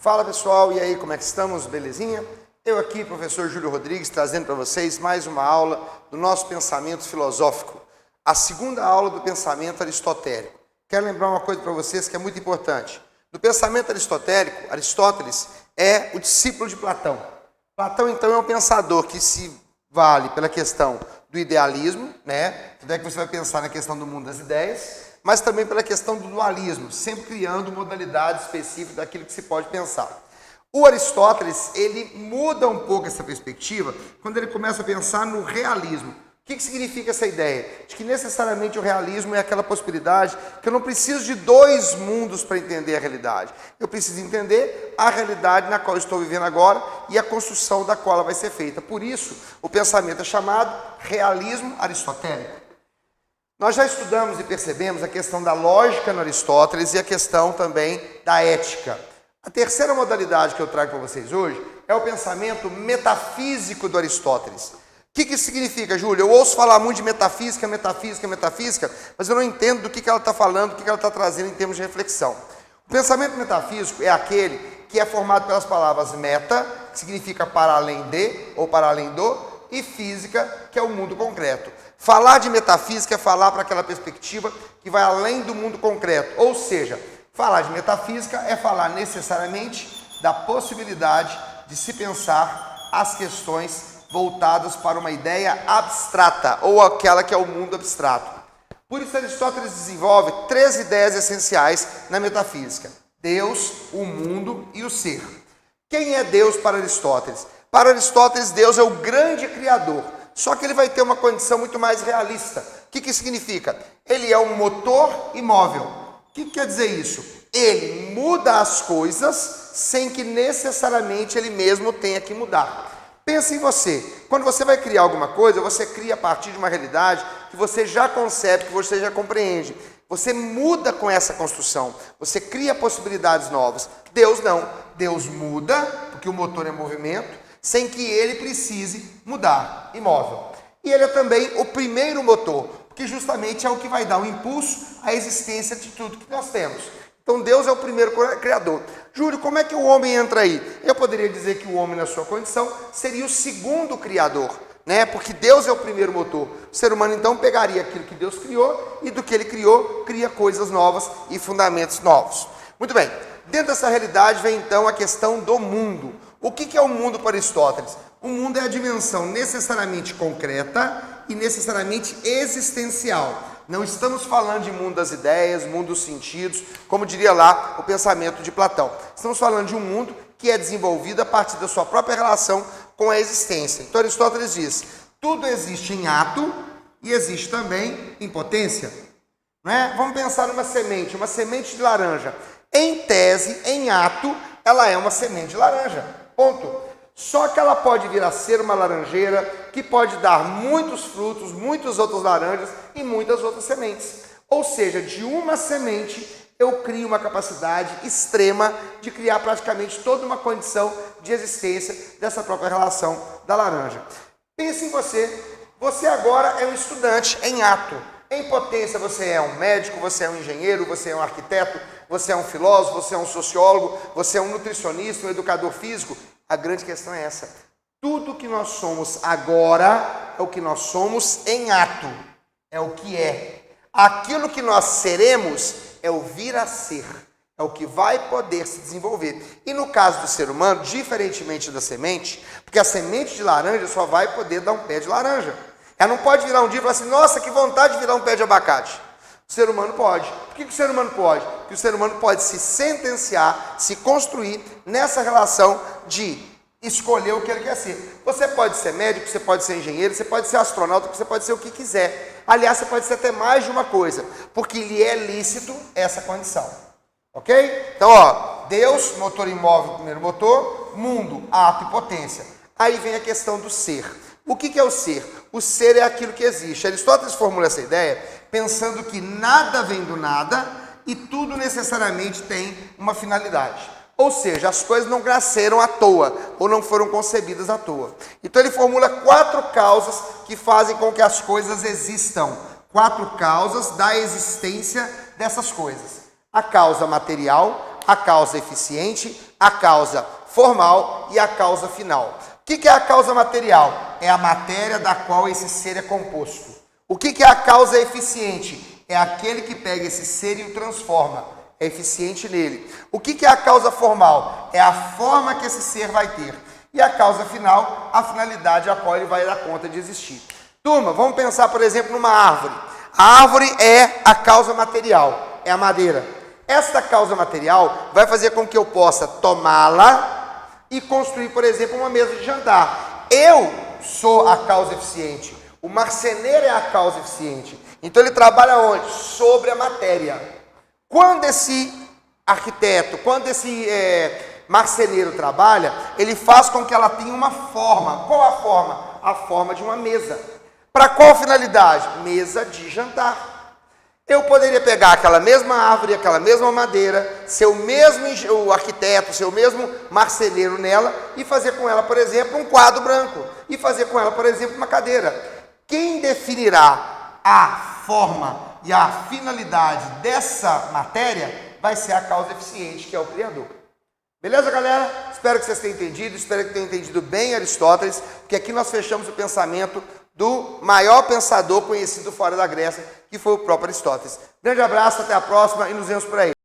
Fala pessoal, e aí, como é que estamos? Belezinha? Eu aqui, professor Júlio Rodrigues, trazendo para vocês mais uma aula do nosso pensamento filosófico, a segunda aula do pensamento aristotélico. Quero lembrar uma coisa para vocês que é muito importante. No pensamento aristotélico, Aristóteles é o discípulo de Platão. Platão, então, é um pensador que se vale pela questão do idealismo, Tudo é que você vai pensar na questão do mundo das ideias, mas também pela questão do dualismo, sempre criando modalidades específicas daquilo que se pode pensar. O Aristóteles, ele muda um pouco essa perspectiva quando ele começa a pensar no realismo. O que significa essa ideia? De que necessariamente o realismo é aquela possibilidade que eu não preciso de dois mundos para entender a realidade. Eu preciso entender a realidade na qual eu estou vivendo agora e a construção da qual ela vai ser feita. Por isso, o pensamento é chamado realismo aristotélico. Nós já estudamos e percebemos a questão da lógica no Aristóteles e a questão também da ética. A terceira modalidade que eu trago para vocês hoje é o pensamento metafísico do Aristóteles. O que isso significa, Júlio? Eu ouço falar muito de metafísica, mas eu não entendo do que ela está falando, do que ela está trazendo em termos de reflexão. O pensamento metafísico é aquele que é formado pelas palavras meta, que significa para além de, ou para além do, e física, que é o mundo concreto. Falar de metafísica é falar para aquela perspectiva que vai além do mundo concreto. Ou seja, falar de metafísica é falar necessariamente da possibilidade de se pensar as questões voltadas para uma ideia abstrata, ou aquela que é o mundo abstrato. Por isso, Aristóteles desenvolve 3 ideias essenciais na metafísica: Deus, o mundo e o ser. Quem é Deus para Aristóteles? Para Aristóteles, Deus é o grande criador. Só que ele vai ter uma condição muito mais realista. O que significa? Ele é um motor imóvel. O que quer dizer isso? Ele muda as coisas sem que necessariamente ele mesmo tenha que mudar. Pensa em você. Quando você vai criar alguma coisa, você cria a partir de uma realidade que você já concebe, que você já compreende. Você muda com essa construção. Você cria possibilidades novas. Deus não. Deus muda, porque o motor é movimento, sem que ele precise mudar, imóvel. E ele é também o primeiro motor, porque justamente é o que vai dar o impulso à existência de tudo que nós temos. Então Deus é o primeiro criador. Júlio, como é que o homem entra aí? Eu poderia dizer que o homem, na sua condição, seria o segundo criador, Porque Deus é o primeiro motor. O ser humano, então, pegaria aquilo que Deus criou e do que ele criou, cria coisas novas e fundamentos novos. Muito bem. Dentro dessa realidade vem, então, a questão do mundo. O que é o mundo para Aristóteles? O mundo é a dimensão necessariamente concreta e necessariamente existencial. Não estamos falando de mundo das ideias, mundo dos sentidos, como diria lá o pensamento de Platão. Estamos falando de um mundo que é desenvolvido a partir da sua própria relação com a existência. Então Aristóteles diz: tudo existe em ato e existe também em potência. Vamos pensar numa semente de laranja. Em tese, em ato, ela é uma semente de laranja. Ponto. Só que ela pode vir a ser uma laranjeira que pode dar muitos frutos, muitas outras laranjas e muitas outras sementes. Ou seja, de uma semente eu crio uma capacidade extrema de criar praticamente toda uma condição de existência dessa própria relação da laranja. Pense em você. Você agora é um estudante em ato. Em potência você é um médico, você é um engenheiro, você é um arquiteto, você é um filósofo, você é um sociólogo, você é um nutricionista, um educador físico. A grande questão é essa. Tudo que nós somos agora é o que nós somos em ato. É o que é. Aquilo que nós seremos é o vir a ser. É o que vai poder se desenvolver. E no caso do ser humano, diferentemente da semente, porque a semente de laranja só vai poder dar um pé de laranja. Ela não pode virar um dia e falar assim: nossa, que vontade de virar um pé de abacate. O ser humano pode. Por que o ser humano pode? Porque o ser humano pode se sentenciar, se construir nessa relação de escolher o que ele quer ser. Você pode ser médico, você pode ser engenheiro, você pode ser astronauta, você pode ser o que quiser. Aliás, você pode ser até mais de uma coisa, porque lhe é lícito essa condição. Ok? Então, Deus, motor imóvel, primeiro motor, mundo, ato e potência. Aí vem a questão do ser. O que é o ser? O ser é aquilo que existe. Aristóteles formula essa ideia pensando que nada vem do nada e tudo necessariamente tem uma finalidade. Ou seja, as coisas não nasceram à toa ou não foram concebidas à toa. Então ele formula 4 causas que fazem com que as coisas existam. 4 causas da existência dessas coisas. A causa material, a causa eficiente, a causa formal e a causa final. O que é a causa material? É a matéria da qual esse ser é composto. O que é a causa eficiente? É aquele que pega esse ser e o transforma. É eficiente nele. O que é a causa formal? É a forma que esse ser vai ter. E a causa final, a finalidade a qual ele vai dar conta de existir. Turma, vamos pensar, por exemplo, numa árvore. A árvore é a causa material, é a madeira. Esta causa material vai fazer com que eu possa tomá-la e construir, por exemplo, uma mesa de jantar. Eu sou a causa eficiente. O marceneiro é a causa eficiente. Então ele trabalha onde? Sobre a matéria. Quando esse arquiteto, quando esse marceneiro trabalha, ele faz com que ela tenha uma forma. Qual a forma? A forma de uma mesa. Para qual finalidade? Mesa de jantar. Eu poderia pegar aquela mesma árvore, aquela mesma madeira, ser o mesmo o arquiteto, ser o mesmo marceneiro nela e fazer com ela, por exemplo, um quadro branco. E fazer com ela, por exemplo, uma cadeira. Quem definirá a forma e a finalidade dessa matéria vai ser a causa eficiente, que é o Criador. Beleza, galera? Espero que vocês tenham entendido, espero que tenham entendido bem Aristóteles, porque aqui nós fechamos o pensamento do maior pensador conhecido fora da Grécia, que foi o próprio Aristóteles. Grande abraço, até a próxima e nos vemos por aí.